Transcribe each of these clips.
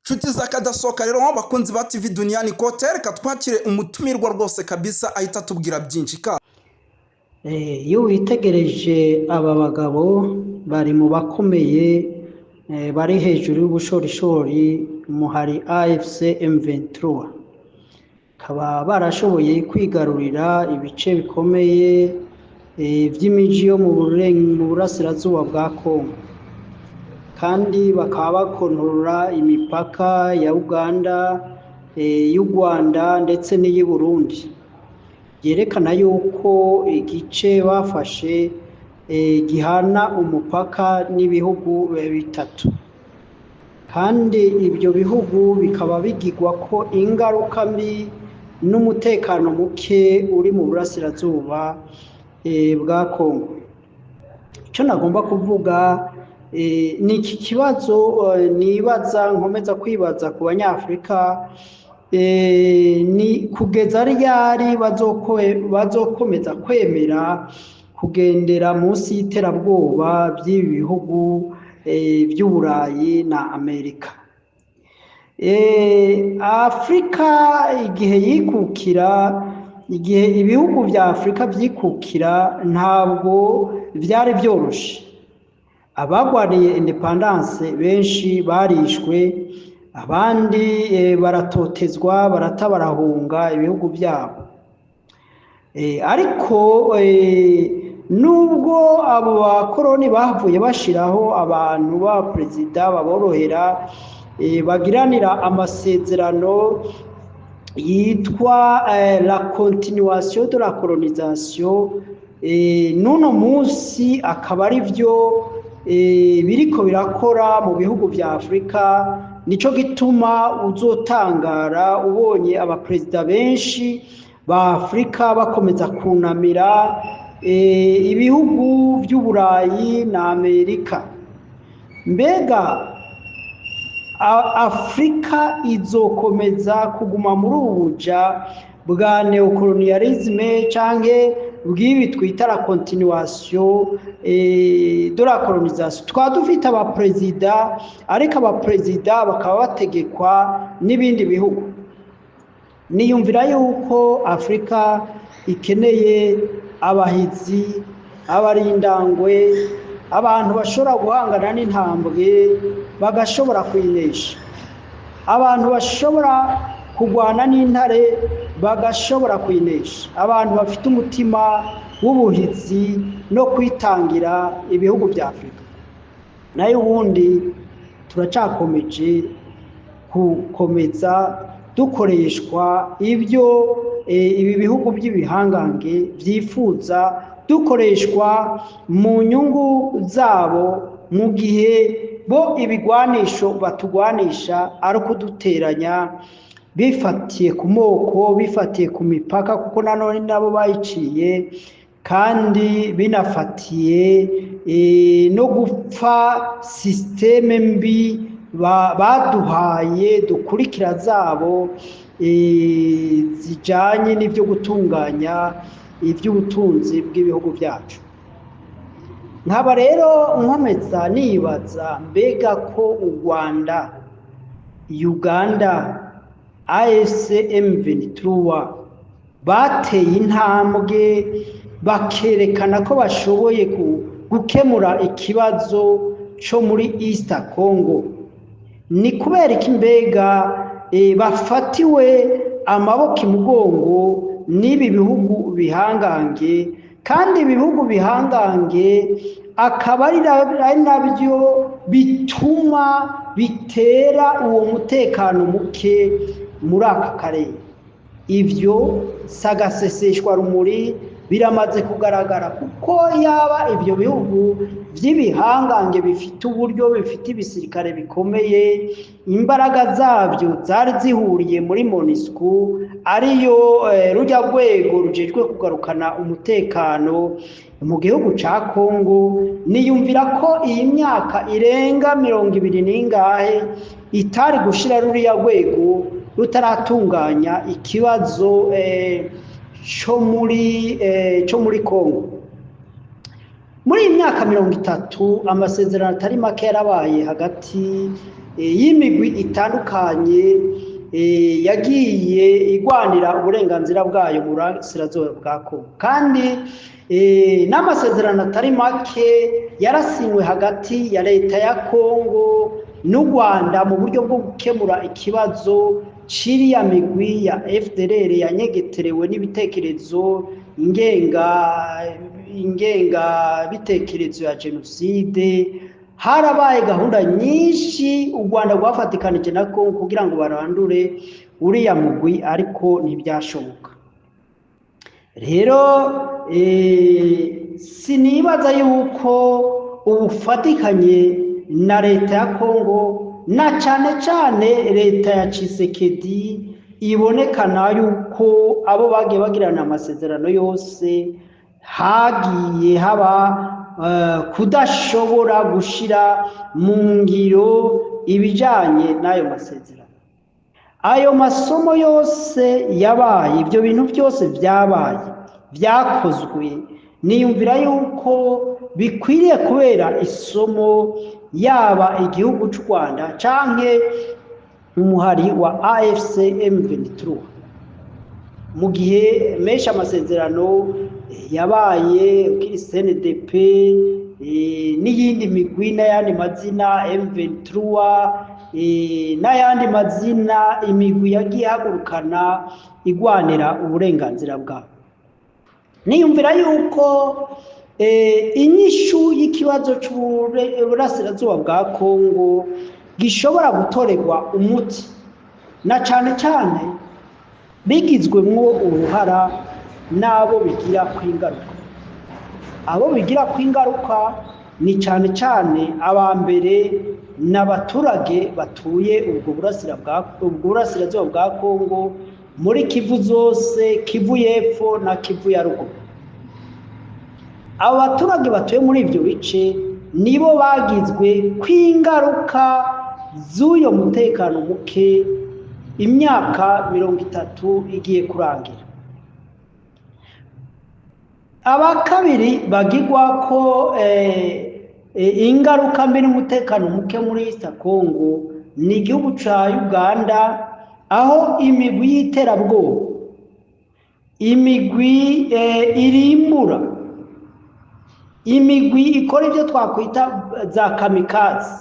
Nshuti z'akadasohoka rero bakunzi ba TV Duniani Kote, reka twakire umutumirwa rwose kabisa ahita atubwira byinshi ka. Iyo witegereje aba bagabo bari mu bakomeye bari hejuru y'ubushorishori muhari AFC M23, kaba barashoboye kwigarurira ibice bikomeye by'imiji yo mu burasirazuba bwa Kongo, kandi bakaba bakontorora imipaka ya Uganda, y'u Rwanda ndetse n'iy'i Burundi, yerekana yuko igice bafashe gihana umupaka n'ibihugu bitatu, kandi ibyo bihugu bikaba bigirwa ko ingaruka mbi n'umutekano muke uri mu burasirazuba bwa Kongo. Icyo nagomba kuvuga ni iki kibazo nibaza, nkomeza kwibaza ku banyafurika, ni kugeza ryari bazokomeza kwemera kugendera munsi y'iterabwoba by'ibi bihugu by'Uburayi na Amerika. Afurika igihe ibihugu bya Afurika byikukira ntabwo byari byoroshye. Abagwaniye independence benshi barishwe, abandi baratotezwa, barahunga ibihugu byabo. Ariko nubwo abo bakoroni bavuye bashiraho abantu ba perezida baborohera, bagiranira amasezerano yitwa la continuation de la colonisation, n'uno munsi akaba ari byo biriko birakora mu bihugu bya Afurika. Nico gituma uzotangara ubonye abaperezida benshi ba Afurika bakomeza kunamira ibihugu by'Uburayi na Amerika. Mbega Afurika izokomeza kuguma muri ubuja bwa neocolonialisme canke bw'ibi twita la continuation de la colonisation? Twaba dufite abaperezida, ariko abaperezida bakaba bategekwa n'ibindi bihugu. Niyumvira yuko Afurika ikeneye abahizi, abarindangwe, abantu bashobora guhangana n'intambwe bagashobora kuyinesha, abantu bashobora kugwana n'intare bagashobora kuyinesha, abantu bafite umutima w'ubuhizi no kwitangira ibihugu bya Afurika. Nayo ubundi turacakomeje gukomeza dukoreshwa ibyo ibi bihugu by'ibihangange byifuza, dukoreshwa mu nyungu zabo, mu gihe bo ibigwanisho batugwanisha ari ukuduteranya, bifatiye ku moko, bifatiye ku mipaka, kuko nanone nabo bayiciye, kandi binafatiye no gupfa systeme mbi baduhaye dukurikira zabo zijanye n'ibyo gutunganya iby'ubutunzi bw'ibihugu byacu. Nkaba rero nkomeza nibaza, mbega ko u Rwanda, Uganda, AFC M23 bateye intambwe bakerekana ko bashoboye gukemura ikibazo cyo muri East Congo, ni kubera iki mbega bafatiwe amaboko imugongo n'ibi bihugu bihangange, kandi ibihugu bihangange akaba ari nabyo bituma bitera uwo mutekano muke muri aka karere? Ivyo sagaseseshwa rumuri biramaze kugaragara, kuko yaba ibyo bihugu by'ibihangange bifite uburyo, bifite ibisirikare bikomeye, imbaraga zabyo zari zihuriye muri MONUSCO, ariyo rujya rwego rujejwe kugarukana umutekano mu gihugu ca Kongo. Niyumvira ko iyi myaka irenga 20 n'ingahe itari gushira ruriya rwego rutaratunganya ikibazo cyo muri Kongo. Muri iyi myaka 30 amasezerano atari make yarabaye hagati y'imigwi itandukanye yagiye igwanira uburenganzira bwayo mu burasirazuba bwa Kongo, kandi n'amasezerano atari make yarasinywe hagati ya leta ya Kongo n'u Rwanda mu buryo bwo gukemura ikibazo c'iriya migwi ya FDLR yanyegeterewe n'ibitekerezo ingenga bitekerezo ya jenoside. Harabaye gahunda nyinshi u Rwanda rwafatikanije na Kongo kugira ngo barandure uriya mugwi, ariko ntibyashoboka. Rero sinibaza yuko ubufatikanye na leta ya Kongo na cane leta ya Tshisekedi ibonekana yuko abo bagiye bagirana amasezerano yose hagiye haba kudashobora gushira mu ngiro ibijanye n'ayo masezerano. Ayo masomo yose yabaye, ibyo bintu byose byakozwe, niyumvira yuko bikwiriye kubera isomo yaba igihugu cy'u Rwanda canke umuhari wa AFC M23. Mu gihe menshi amasezerano yabaye CNDP n'iyindi migwi n'ayandi mazina M23 n'ayandi mazina imigwi yagiye hagurukana igwanira uburenganzira bwabo. Niyumvira yuko inyishu y'ikibazo c'uburasirazuba bwa Kongo gishobora gutorerwa umuti, na cane bigizwemwo uruhara n'abo bigira kwingaruka. Abo bigira kwingaruka ni cane abambere n'abaturage batuye ubwo burasirazuba bwa Kongo, muri Kivu zose, Kivu y'epfo na Kivu ya ruguru. Abo baturage batuye muri ibyo bice nibo bagizwe kwingaruka z'uyo mutekano muke imyaka 30 igiye kurangira. Abakabiri bagirwa ko ingaruka mbi n'umutekano muke muri East Congo ni igihugu ca Uganda, aho imigwi y'iterabwoba, imigwi irimbura, imigwi ikora ibyo twakwita za kamikazi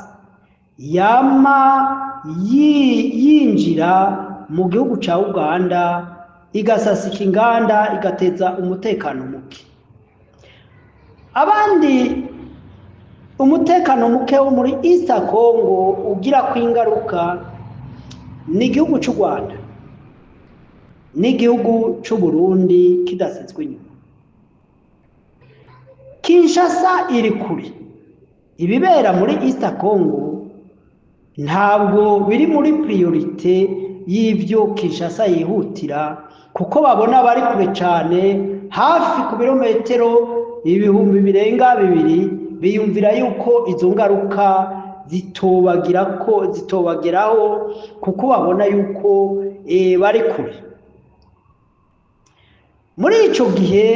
yama yinjira mu gihugu ca Uganda igasasika inganda igateza umutekano muke. Abandi umutekano muke wo muri East Congo ugira kwingaruka ni igihugu cy'u Rwanda n'igihugu cy'u Burundi kidasetswe inyuma. Kinshasa iri kure, ibibera muri East Congo ntabwo biri muri priorite y'ivyo Kinshasa yihutira, kuko babona bari kure cyane, hafi ku birometero 2,000 biyumvira yuko izo ngaruka zitobageraho kuko babona yuko bari kure. Muri ico gihe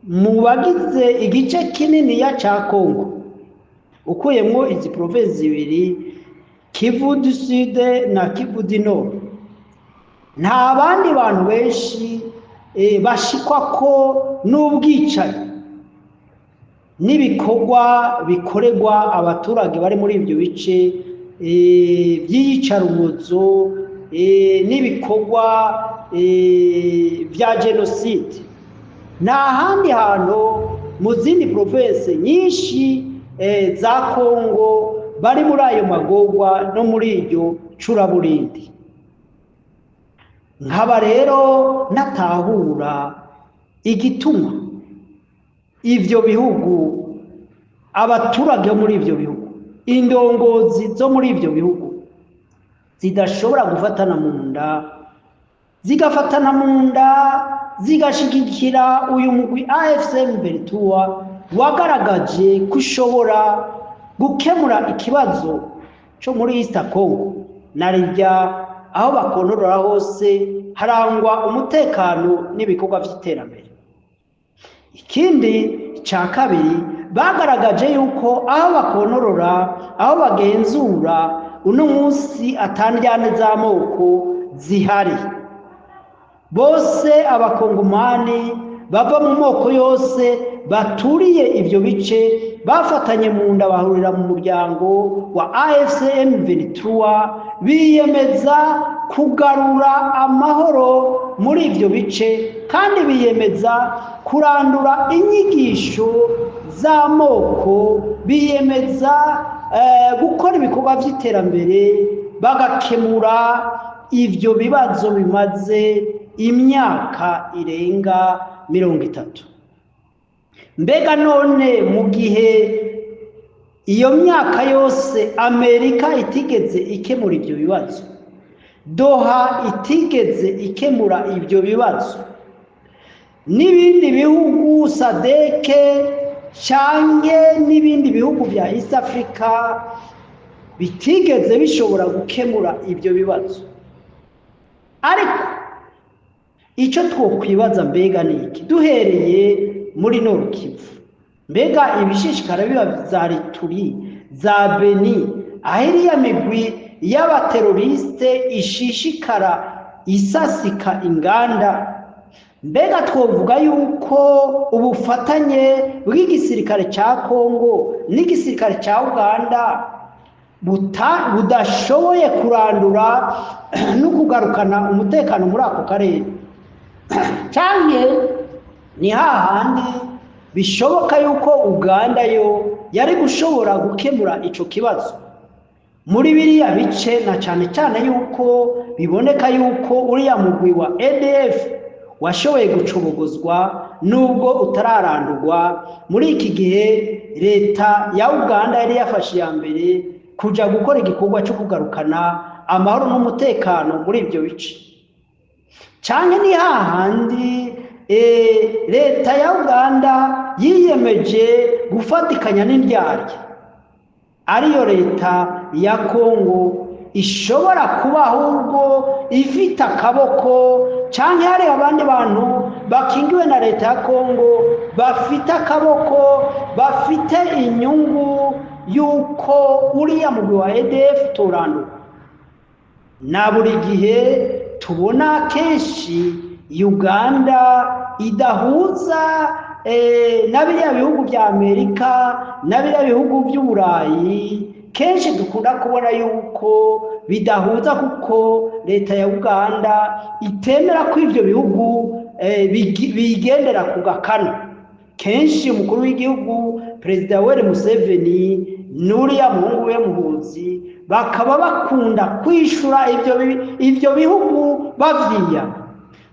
mu bagize igice kinini ya ca Kongo, ukuyemwo izi province zibiri, Kivu du Sud na Kivu du Nord, nta bandi bantu benshi bashikwa ko n'ubwicanyi n'ibikorwa bikorerwa abaturage bari muri ibyo bice by'iyicarubozo n'ibikorwa bya jenoside. Nta handi hantu mu zindi province nyinshi za Kongo bari muri ayo magorwa no muri iryo curaburindi. Nkaba rero natahura igituma ivyo bihugu, abaturage muri ivyo bihugu, indongozi zo muri ivyo bihugu zidashobora gufatana mu nda, zigafatana mu nda zigashigikira uyu mugwi AFC M23 wagaragaje kushobora gukemura ikibazo cyo muri East Congo, narijya aho bakontorora hose harangwa umutekano n'ibikorwa by'iterambere. Ikindi ca kabiri, bagaragaje yuko aho bakonorora aho bagenzura uno munsi atandyane z'amoko zihari. Bose abakongomani bava mu moko yose baturiye ibyo bice bafatanye mu nda bahurira mu muryango wa AFC M23 biyemeza kugarura amahoro muri ibyo bice kandi biyemeza kurandura inyigisho z'amoko, biyemeza gukora ibikorwa by'iterambere bagakemura ibyo bibazo bimaze imyaka irenga 30. Mbega none mu gihe iyo myaka yose Amerika itigeze ikemura ibyo bibazo, Doha itigeze ikemura ibyo bibazo, n'ibindi bihugu SADC canke n'ibindi bihugu bya East Africa bitigeze bishobora gukemura ibyo bibazo. Ariko icyo twokwibaza mbega niki, duhereye muri Nord Kivu, mbega ibishishikara biba za Ituri, za Beni, ahiriya migwi y'abateroriste ishishikara isasika inganda, mbega twovuga yuko ubufatanye bw'igisirikare cya Kongo n'igisirikare cya Uganda budashoboye kurandura no kugarukana umutekano muri ako karere? Cyane ni hahandi bishoboka yuko Uganda yo yari gushobora gukemura ico kibazo muri biriya bice, na cyane cyane yuko biboneka yuko uriya mugwi wa ADF washoboye gucubuguzwa nubwo utararandurwa. Muri iki gihe leta ya Uganda yari yafashe ya mbere kuja gukora igikorwa cyo kugarukana amahoro n'umutekano muri ibyo bice. Cyane ni hahandi leta ya Uganda yiyemeje gufatikanya n'indyarya ariyo leta ya Kongo ishobora kuba ahubwo ifite akaboko, cyane hari abandi bantu bakingiwe na leta ya Kongo bafite akaboko, bafite inyungu yuko uriya mugwi wa ADF turandura. Na buri gihe tubona kenshi Uganda idahuza na biriya bihugu bya Amerika na biriya bihugu by'Uburayi, kenshi dukunda kubona yuko bidahuza kuko leta ya Uganda itemera ko ibyo bihugu bigendera ku gakano. Kenshi umukuru w'igihugu Perezida Yoweri Museveni n'uriya muhungu we Muhoozi bakaba bakunda kwishura ibyo bihugu bavyiya.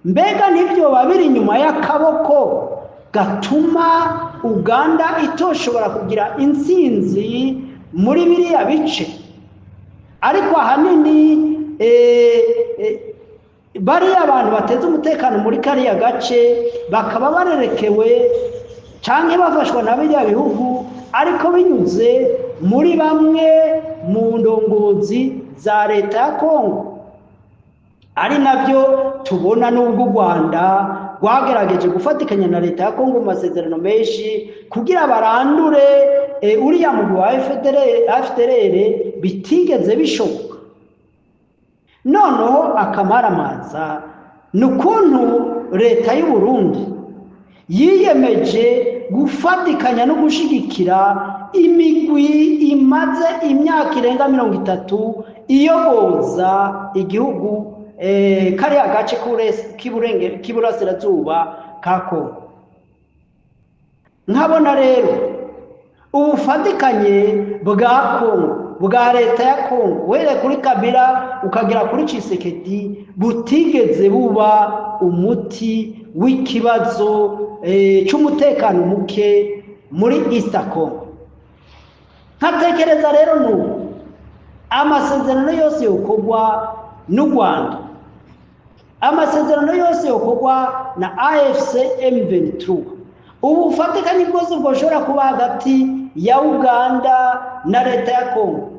Mbega nibyo babiri inyuma y'akaboko gatuma Uganda itoshobora kugira intsinzi muri biriya bice? Ariko ahanini bariya abantu bateze umutekano muri kariya gace bakaba barerekewe canke bafashwa na biriya bihugu, ariko binyuze muri bamwe mu ndongozi za leta ya Kongo. Ari nabyo tubona n'ubwo Rwanda rwagerageje gufatikanya na leta ya Kongo mu masezerano menshi kugira barandure uriya mugwi wa FDLR, bitigeze bishoboka. Noneho akamaramaza n'ukuntu leta y'u Burundi yiyemeje gufatikanya no gushigikira imigwi imaze imyaka irenga 30 iyoboza igihugu kariya gace k'iburasirazuba ka Kongo. Nkabona rero ubufatikanye bwa Kongo, bwa leta ya Kongo, were kuri Kabila ukagera kuri Tshisekedi, butigeze buba umuti w'ikibazo cy'umutekano muke muri East Congo. Nkatekereza rero n'ubu amasezerano yose yokorwa n'u Rwanda, amasezerano yose yokorwa na AFC M23, ubufatikanye bwose bwoshobora kuba hagati ya Uganda na leta ya Kongo,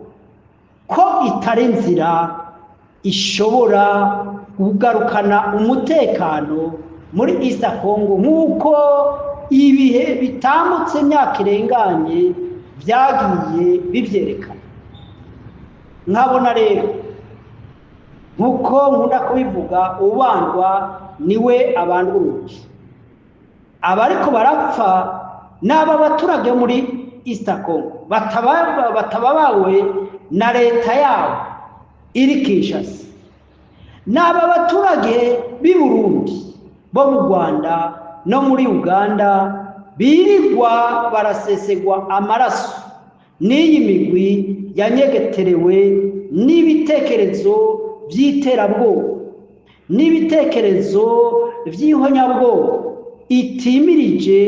ko itari nzira ishobora kugarukana umutekano muri East Congo nk'uko ibihe bitambutse imyaka irenganye byagiye bivyerekana. Nkabona rero nkuko nkunda kubivuga, ubandwa niwe abandwa urugi. Abariko barapfa n'aba baturage muri East Congo batababawe na leta yabo iri Kinshasa, n'aba baturage b'i Burundi, bo mu Rwanda no muri Uganda birirwa barasesegwa amaraso n'iyi migwi yanyegeterewe n'ibitekerezo by'iterabwoba n'ibitekerezo by'ihonyabwoba itimirije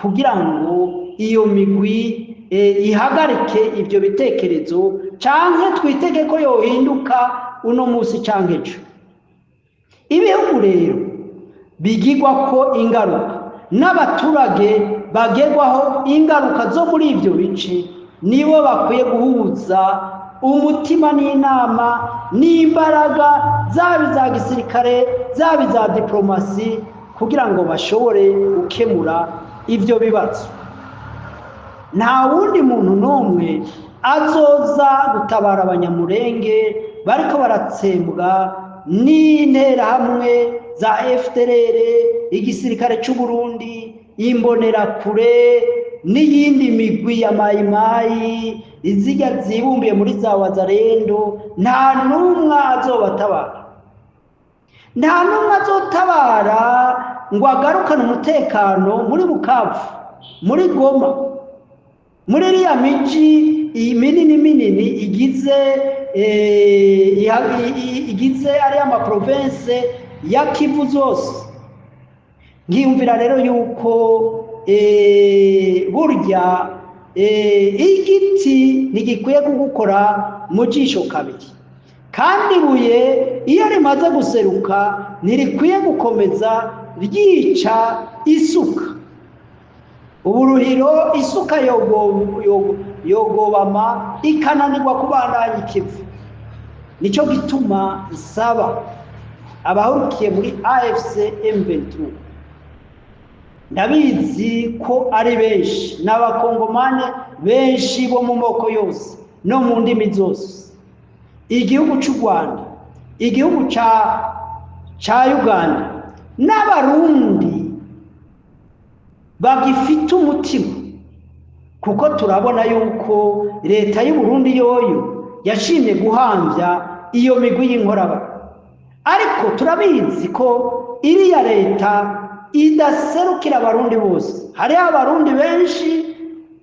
kugira ngo iyo migwi ihagarike ibyo bitekerezo, canke twitege ko yohinduka uno munsi canke ejo. Ibihugu rero bigirwa ko ingaruka n'abaturage bagerwaho ingaruka zo muri ibyo bice nibo bakwiye guhuza umutima n'inama n'imbaraga zaba iza gisirikare zaba iza diplomasi kugira ngo bashobore gukemura ibyo bibazo. Nta wundi muntu n'umwe azoza gutabara abanyamurenge bariko baratsembwa n'interahamwe za FDLR, igisirikare cy'u Burundi, imbonerakure n'iyindi migwi ya mayimayi izijya zibumbiye muri za wazarendo. Nta n'umwe azobatabara, nta n'umwe azotabara ngo agarukane umutekano muri Bukavu, muri Goma, muri iriya miji minini igize ariya maprovince ya Kivu zose. Ngiyumvira rero yuko burya igiti ntigikwiye kugukora mu jisho kabiri, kandi ibuye iyo rimaze guseruka ntirikwiye gukomeza ryica isuka. Uburuhiro isuka yogobama ikananirwa kubandanya ikivu. Nico gituma isaba abahurukiye muri AFC M23, ndabizi ko ari benshi n'abakongomane benshi bo mu moko yose no mu ndimi zose, igihugu cy'u Rwanda, igihugu ca Uganda n'abarundi bagifite umutima, kuko turabona yuko leta y'u Burundi yoyo yashimye guhambya iyo migwi y'inkorabara. Ariko turabizi ko iriya leta idaserukira abarundi bose. Hari abarundi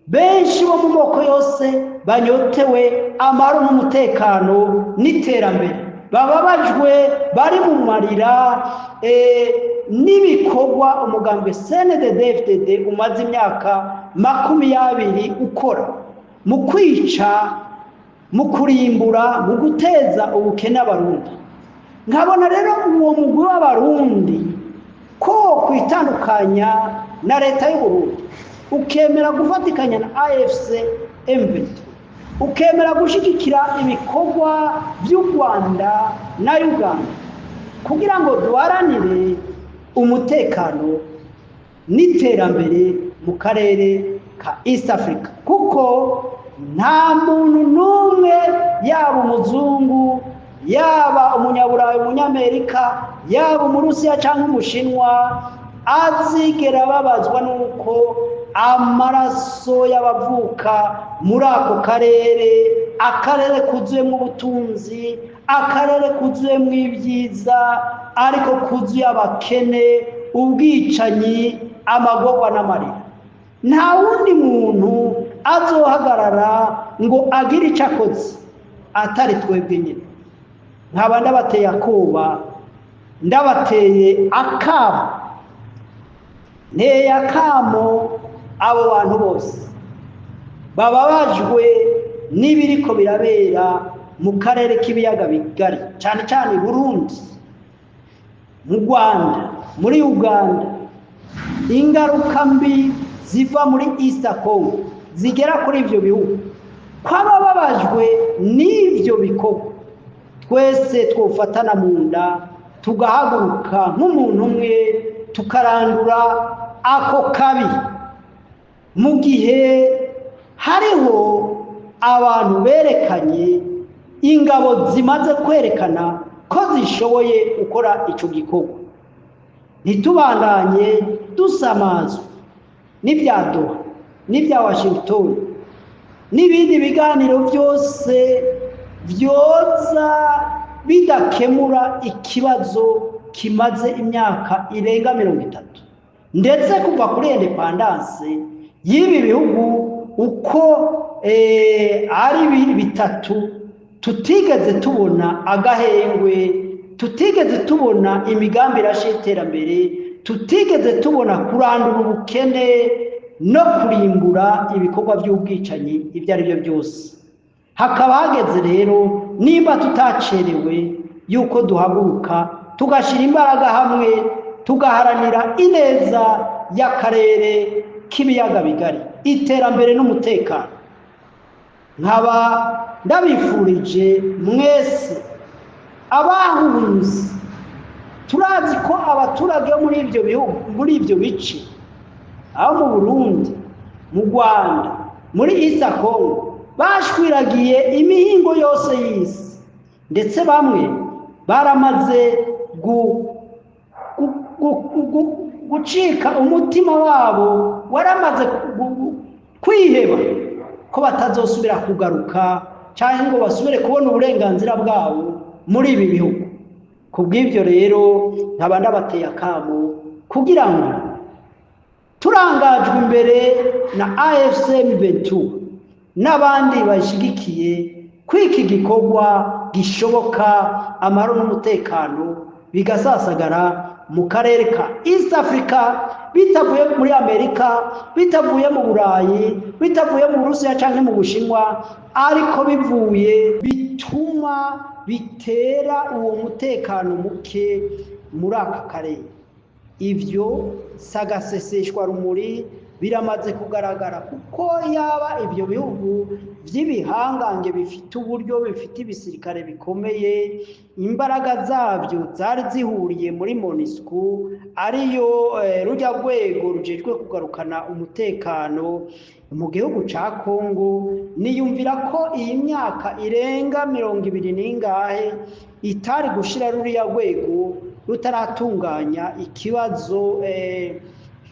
benshi bo mu moko yose banyotewe amahoro n'umutekano n'iterambere, bababajwe bari mu marira n'ibikorwa umugambwe CNDD-FDD umaze imyaka 20 ukora mu kwica, mu kurimbura, mu guteza ubukene abarundi. Nkabona rero uwo mugwi w'abarundi ko kwitandukanya na leta y'u Burundi, ukemera gufatikanya na AFC M23, ukemera gushigikira ibikorwa by'u Rwanda na Uganda kugira ngo duharanire umutekano n'iterambere mu karere ka East Africa. Kuko nta muntu n'umwe, yaba umuzungu, yaba umunyaburayi, umunyamerika, yaba umurusiya cyangwa umushinwa, azigera babazwa nuko amaraso y'abavuka muri ako karere, akarere kuzuyemo ubutunzi, akarere kuzuyemo ibyiza, ariko kuzuye abakene, ubwicanyi, amagorwa n'amarira. Nta wundi muntu azohagarara ngo agire icyo akoze atari twebwe nyine. Nkaba ndabateye akoba, ndabateye akamo, nteye akamo abo bantu bose bababajwe n'ibiriko birabera mu karere k'ibiyaga bigari, cyane cyane Burundi, mu Rwanda, muri Uganda. Ingaruka mbi ziva muri East Congo zigera kuri ibyo bihugu, kwababajwe n'ibyo bikorwa. Twese twofatana mu nda tugahaguruka nk'umuntu umwe tukarandura ako kabi. mu gihe hariho abantu berekanye ingabo zimaze kwerekana ko zishoboye gukora icyo gikorwa. Ntitubandanye dusamazwa n'ibya Doha n'ibya Washington n'ibindi biganiro byose byoza bidakemura ikibazo kimaze imyaka irenga 30, ndetse kuva kuri independence y'ibi bihugu uko ari bitatu tutigeze tubona agahengwe, tutigeze tubona imigambi irashe iterambere, tutigeze tubona kurandura ubukene no kurimbura ibikorwa by'ubwicanyi ibyo ari byo byose. Hakaba hageze rero nimba tutacerewe yuko duhaguruka tugashira imbaraga hamwe tugaharanira ineza y'akarere k'ibiyaga bigari, iterambere n'umutekano. Nkaba ndabifurije mwese abahunze. Turazi ko abaturage muri ibyo bihugu, muri ibyo bice, aho mu Burundi, mu Rwanda, muri East Congo, bashwiragiye imihingo yose y'isi, ndetse bamwe baramaze gucika, umutima wabo waramaze kwiheba ko batazosubira kugaruka cyangwa ngo basubire kubona uburenganzira bwabo muri ibi bihugu. Kubw'ibyo rero nkaba ndabateye akamo kugira ngo turangajwe imbere na AFC M23 n'abandi bashigikiye kwiki gikorwa gishoboka amahoro n'umutekano bigasasagara mu karere ka East Africa, bitavuye muri Amerika, bitavuye mu Burayi, bitavuye mu Burusiya cyangwa mu Bushinwa, ariko bivuye bituma bitera uwo mutekano muke muri aka karere. Ivyo sagaseseshwa rumuri biramaze kugaragara, kuko yaba ibyo bihugu by'ibihangange bifite uburyo, bifite ibisirikare bikomeye, imbaraga zabyo zari zihuriye muri MONUSCO, ariyo rujya rwego rujejwe kugarukana umutekano mu gihugu ca Kongo. Niyumvira ko iyi myaka irenga 20 n'ingahe itari gushira ruriya rwego rutaratunganya ikibazo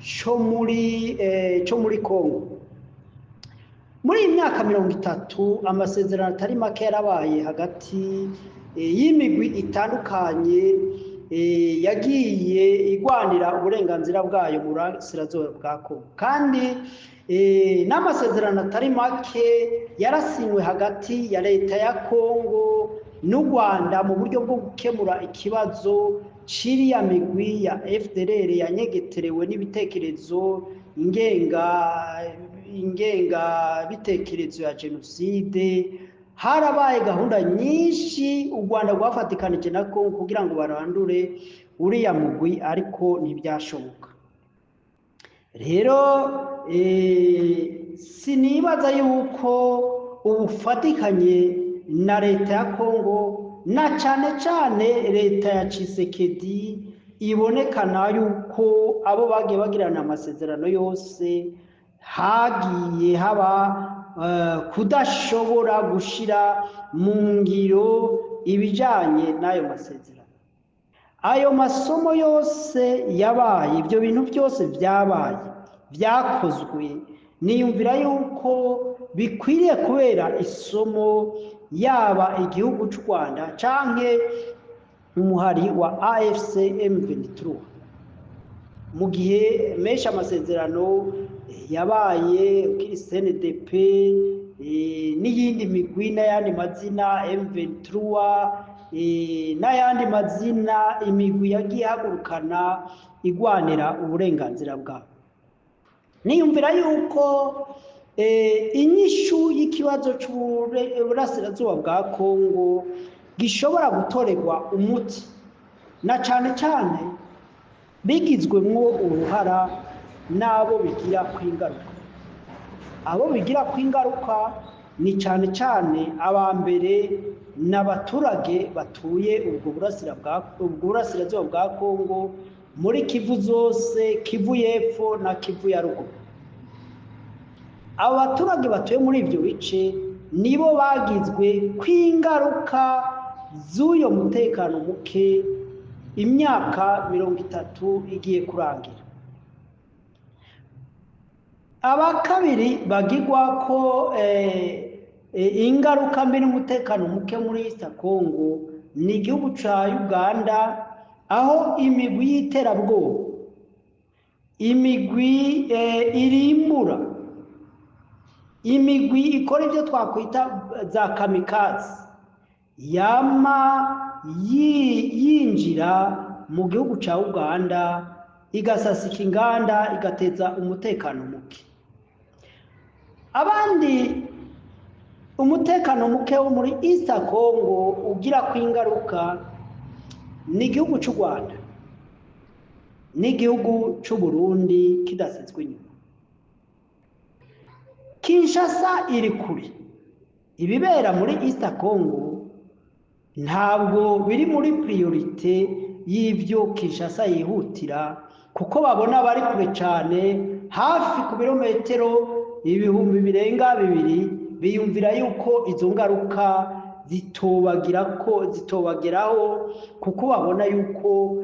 cyo muri Kongo. Muri iyi myaka 30 amasezerano atari make yarabaye hagati y'imigwi itandukanye yagiye igwanira uburenganzira bwayo mu burasirazuba bwa Kongo, kandi n'amasezerano atari make yarasinywe hagati ya leta ya Kongo n'u Rwanda mu buryo bwo gukemura ikibazo ciriya migwi ya FDLR yanyegeterewe n'ibitekerezo ingenga bitekerezo ya genocide. Harabaye gahunda nyinshi u Rwanda rwafatikanije na Kongo kugira ngo barandure uriya mugwi, ariko ntibyashoboka. Rero sinibaza yuko ubufatikanye na leta ya Kongo, na cyane cyane leta ya Tshisekedi, ibonekana yuko abo bagiye bagirana amasezerano yose hagiye haba kudashobora gushira mu ngiro ibijanye n'ayo masezerano. Ayo masomo yose yabaye, ibyo bintu byose byabaye, byakozwe, niyumvira yuko bikwiriye kubera isomo yaba igihugu cy'u Rwanda canke umuhari wa AFC M23. Mu gihe mesha amasezerano yabaye CNDP n'iyindi migwi n'ayandi mazina M23 n'ayandi mazina, imigwi yagiye hagurukana igwanira uburenganzira bwabo. Niyumvira yuko inyishu y'ikibazo cy'uburasirazuba bwa Kongo gishobora gutorerwa umuti, na cyane cyane bigizwemwo uruhara n'abo bigira kwingaruka. Abo bigira kwingaruka ni cyane cyane abambere n'abaturage batuye ubwo burasirazuba bwa Kongo, muri Kivu zose, Kivu y'epfo na Kivu ya ruguru. abo baturage batuye muri ibyo bice nibo bagizwe kw'ingaruka z'uyo mutekano muke imyaka 30 igiye kurangira. Abakabiri bagirwa ko ingaruka mbi n'umutekano muke muri East Congo ni igihugu ca Uganda, aho imigwi y'iterabwoba, imigwi irimbura, imigwi ikora ibyo twakwita za kamikazi yama yinjira mu gihugu ca Uganda igasasika inganda igateza umutekano muke. Abandi umutekano muke wo muri East Congo ugira kw'ingaruka ni igihugu cy'u Rwanda n'igihugu cy'u Burundi kidasizwe inyuma. Kinshasa iri kure, ibibera muri East Congo ntabwo biri muri priorite y'ibyo Kinshasa yihutira, kuko babona bari kure cyane, hafi ku birometero 2,000 biyumvira yuko izo ngaruka zitobageraho kuko babona yuko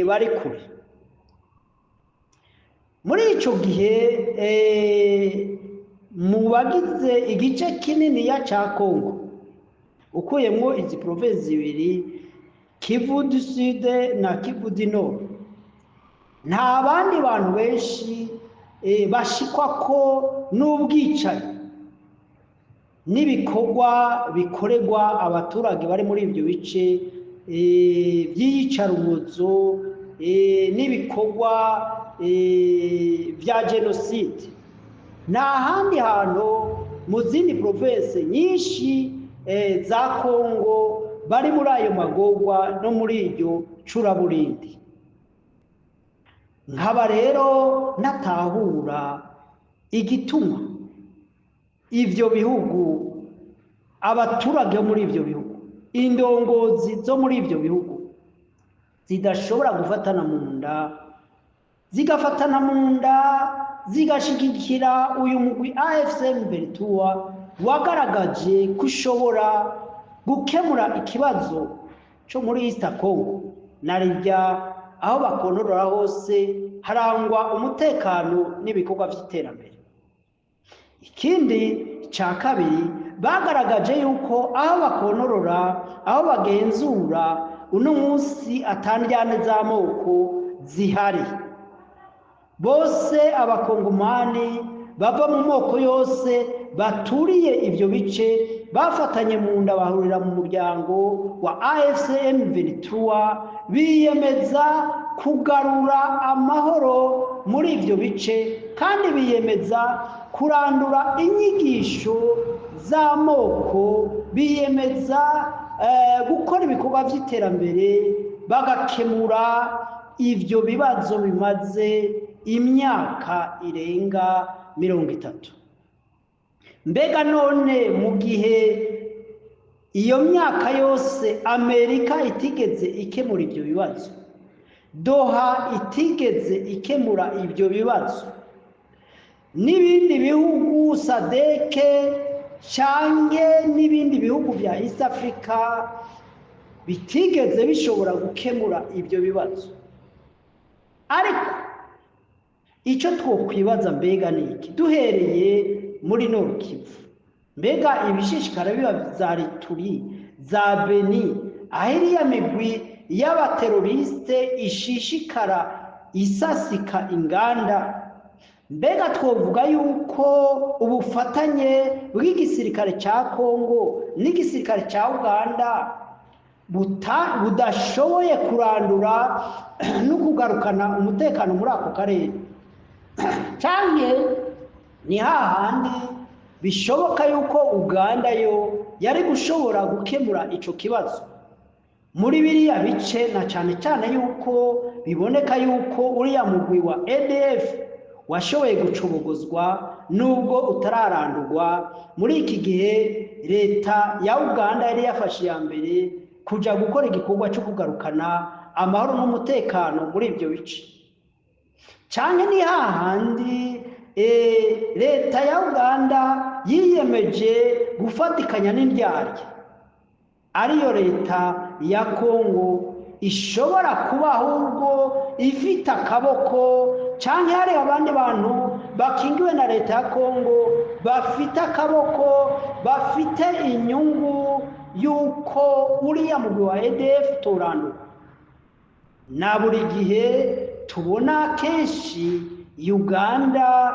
bari kure. Muri ico gihe mu bagize igice kinini ya ca Congo ukuyemwo izi province zibiri Kivu du Sud na Kivu du Nord, nta bandi bantu benshi bashikwa ko n'ubwicanyi n'ibikorwa bikorerwa abaturage bari muri ibyo bice by'iyicarubozo n'ibikorwa bya genocide. Nta handi hantu mu zindi province nyinshi za Congo bari muri ayo magorwa no muri iryo curaburindi. Nkaba rero natahura igituma ivyo bihugu, abaturage muri ivyo bihugu, indongozi zo muri ivyo bihugu zidashobora gufatana mu nda, zigafatana mu nda zigashigikira uyu mugwi AFC/M23 wagaragaje kushobora gukemura ikibazo cyo muri East Congo. Narirya aho bakontorora hose harangwa umutekano n'ibikorwa by'iterambere. Ikindi ca kabiri, bagaragaje yuko aho bakontorora, aho bagenzura, uno munsi atandyane z'amoko zihari. Bose abakongomani bava mu moko yose baturiye ivyo bice bafatanye mu nda, bahurira mu muryango wa AFC/M23, biyemeza kugarura amahoro muri ivyo bice, kandi biyemeza kurandura inyigisho z'amoko, biyemeza gukora ibikorwa by'iterambere, bagakemura ivyo bibazo bimaze imyaka irenga 30. Mbega none mu gihe iyo myaka yose Amerika itigeze ikemura ivyo bibazo, Doha itigeze ikemura ivyo bibazo, n'ibindi bihugu SADC canke n'ibindi bihugu vya East Africa bitigeze bishobora gukemura ivyo bibazo. Ariko ico twokwibaza mbega niki, duhereye muri Nord Kivu, mbega ibishishikara biba za Ituri, za Beni, ahiriya migwi y'abateroriste ishishikara isasika inganda, mbega twovuga yuko ubufatanye bw'igisirikare ca Congo n'igisirikare ca Uganda budashoboye kurandura no kugarukana umutekano muri ako karere? Canke ni hahandi bishoboka yuko Uganda yo yari gushobora gukemura ico kibazo muri biriya bice, na cane cane yuko biboneka yuko uriya mugwi wa ADF washoboye gucobogozwa nubwo utararandurwa. Muri iki gihe leta ya Uganda yari yafashe ya mbere kuja gukora igikorwa cyo kugarukana amahoro n'umutekano muri ibyo bice. Canke ni hahandi leta ya Uganda yiyemeje gufatikanya n'indyarya ariyo leta ya Kongo ishobora kuba ahubwo ifite akaboko canke hari abandi bantu bakingiwe na leta ya Kongo bafite akaboko bafite inyungu yuko uriya mugwi wa ADF turanduka. Na buri gihe tubona kenshi Uganda